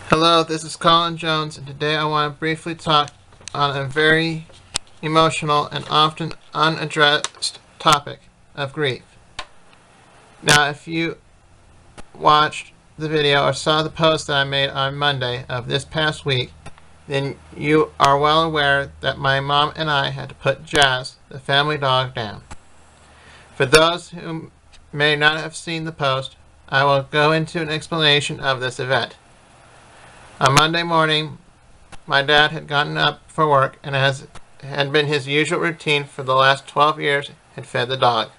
Hello, this is Colin Jones, and today I want to briefly talk on a very emotional and often unaddressed topic of grief. Now, if you watched the video or saw the post that I made on Monday of this past week, then you are well aware that my mom and I had to put Jazz, the family dog, down. For those who may not have seen the post, I will go into an explanation of this event. On Monday morning, my dad had gotten up for work and, as had been his usual routine for the last 12 years, had fed the dog.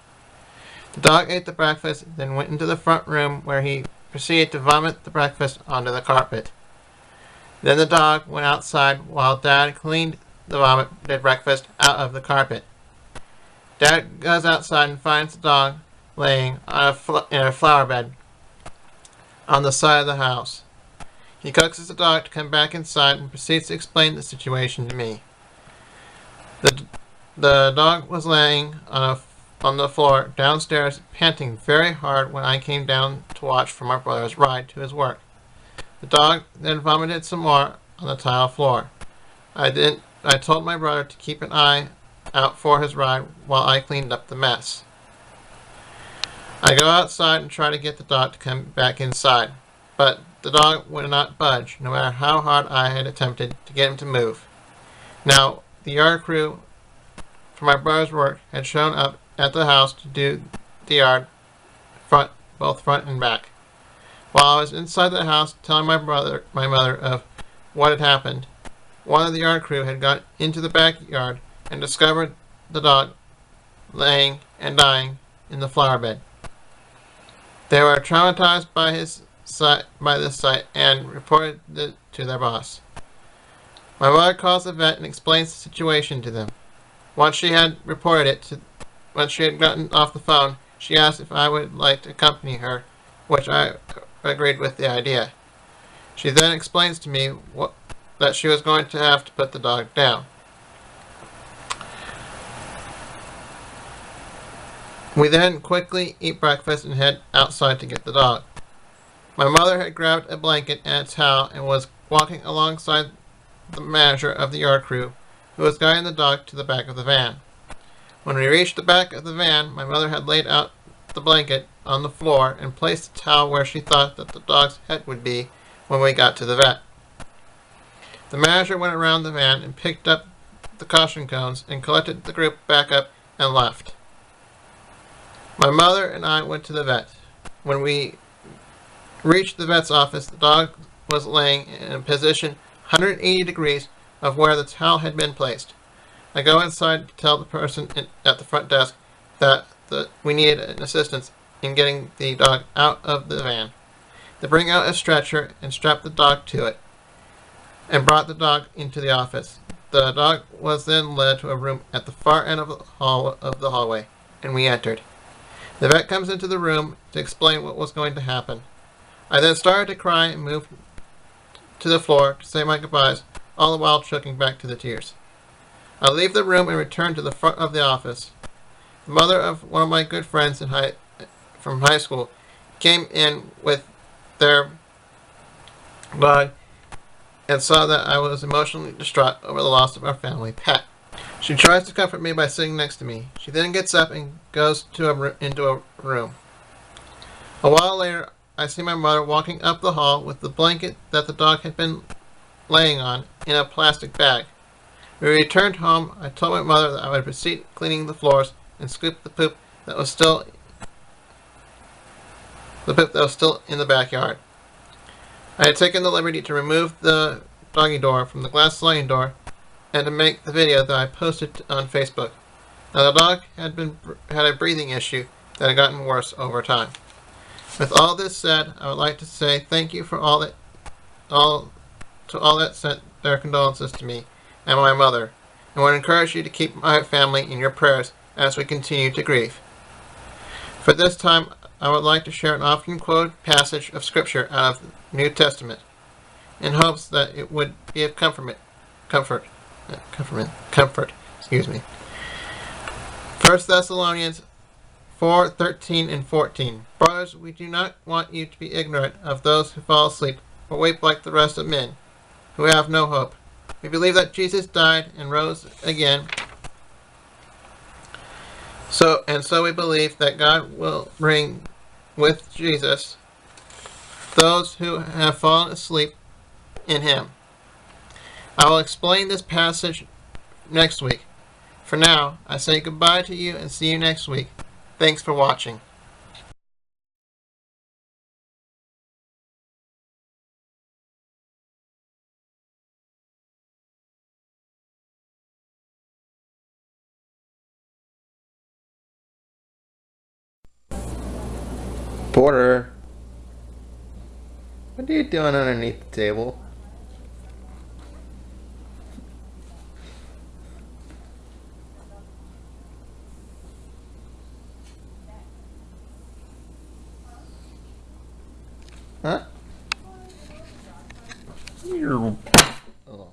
The dog ate the breakfast, then went into the front room where he proceeded to vomit the breakfast onto the carpet. Then the dog went outside while Dad cleaned the vomited breakfast out of the carpet. Dad goes outside and finds the dog laying on in a flower bed on the side of the house. He coaxes the dog to come back inside and proceeds to explain the situation to me. The dog was laying on the floor downstairs, panting very hard when I came down to watch for my brother's ride to his work. The dog then vomited some more on the tile floor. I told my brother to keep an eye out for his ride while I cleaned up the mess. I go outside and try to get the dog to come back inside, but the dog would not budge, no matter how hard I had attempted to get him to move. Now, the yard crew for my brother's work had shown up at the house to do the yard, both front and back. While I was inside the house telling my mother of what had happened, one of the yard crew had got into the backyard and discovered the dog laying and dying in the flower bed. They were traumatized by this sight and reported it to their boss. My mother calls the vet and explains the situation to them. Once she had gotten off the phone, she asked if I would like to accompany her, which I agreed with the idea. She then explains to me that she was going to have to put the dog down. We then quickly eat breakfast and head outside to get the dog. My mother had grabbed a blanket and a towel and was walking alongside the manager of the yard crew, who was guiding the dog to the back of the van. When we reached the back of the van, my mother had laid out the blanket on the floor and placed the towel where she thought that the dog's head would be when we got to the vet. The manager went around the van and picked up the caution cones and collected the group back up and left. My mother and I went to the vet. When we reached the vet's office, the dog was laying in a position 180 degrees of where the towel had been placed. I go inside to tell the person at the front desk that we needed an assistance in getting the dog out of the van. They bring out a stretcher and strap the dog to it and brought the dog into the office. The dog was then led to a room at the far end of the hallway, and we entered. The vet comes into the room to explain what was going to happen. I then started to cry and moved to the floor to say my goodbyes, all the while choking back to the tears. I leave the room and return to the front of the office. The mother of one of my good friends from high school came in with their dog and saw that I was emotionally distraught over the loss of our family pet. She tries to comfort me by sitting next to me. She then gets up and goes into a room. A while later, I see my mother walking up the hall with the blanket that the dog had been laying on in a plastic bag. When we returned home, I told my mother that I would proceed cleaning the floors and scoop the poop that was still in the backyard. I had taken the liberty to remove the doggy door from the glass sliding door and to make the video that I posted on Facebook. Now, the dog had a breathing issue that had gotten worse over time. With all this said, I would like to say thank you to all that sent their condolences to me and my mother, and would encourage you to keep my family in your prayers as we continue to grieve. For this time, I would like to share an often quoted passage of Scripture out of the New Testament, in hopes that it would be of comfort. 1 Thessalonians 4:13 and 14. Brothers, we do not want you to be ignorant of those who fall asleep or weep like the rest of men, who have no hope. We believe that Jesus died and rose again. So we believe that God will bring with Jesus those who have fallen asleep in him. I will explain this passage next week. For now, I say goodbye to you and see you next week. Thanks for watching. Porter, what are you doing underneath the table? Huh? Oh.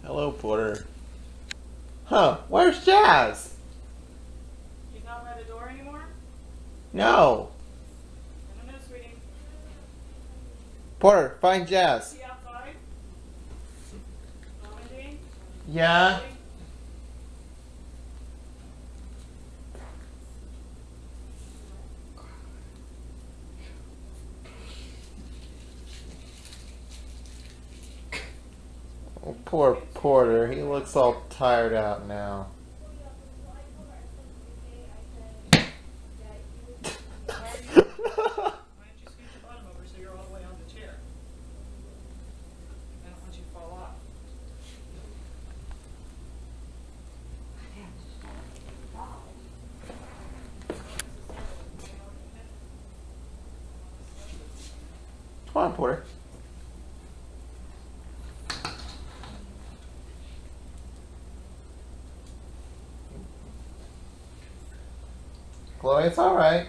Hello, Porter. Huh, where's Jazz? He's not by the door anymore? No. I don't know, sweetie. Porter, find Is Jazz. he outside? Commenting? Yeah? Oh, poor Porter. He looks all tired out now. Why don't you scoot your bottom over so you're all the way on the chair? I don't want you to fall off. Come on, Porter. Chloe, it's alright.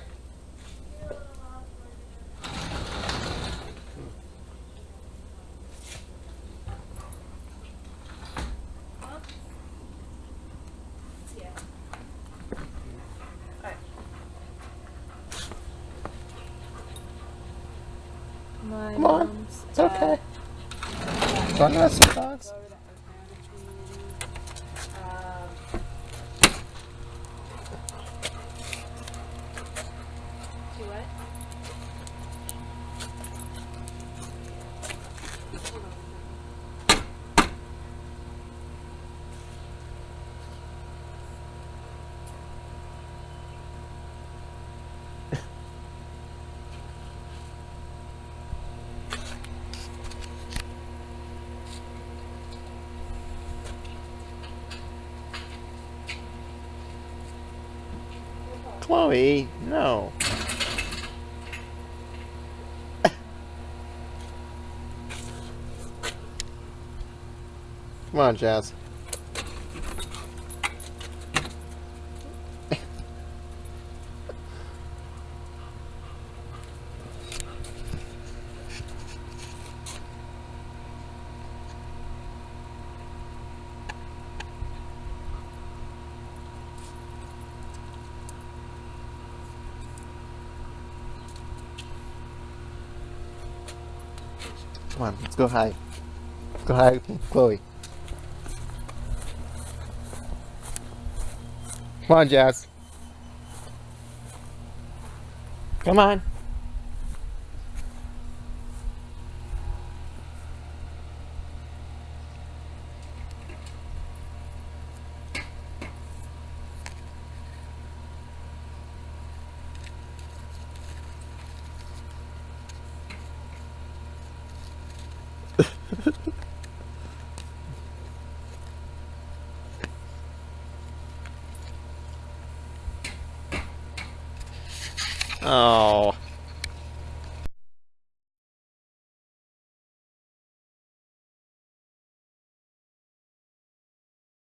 Come on. It's okay. Don't mess with dogs. Chloe, no. Come on, Jazz. Come on, let's go hide. Let's go hide with Chloe. Come on, Jazz. Come on. Oh.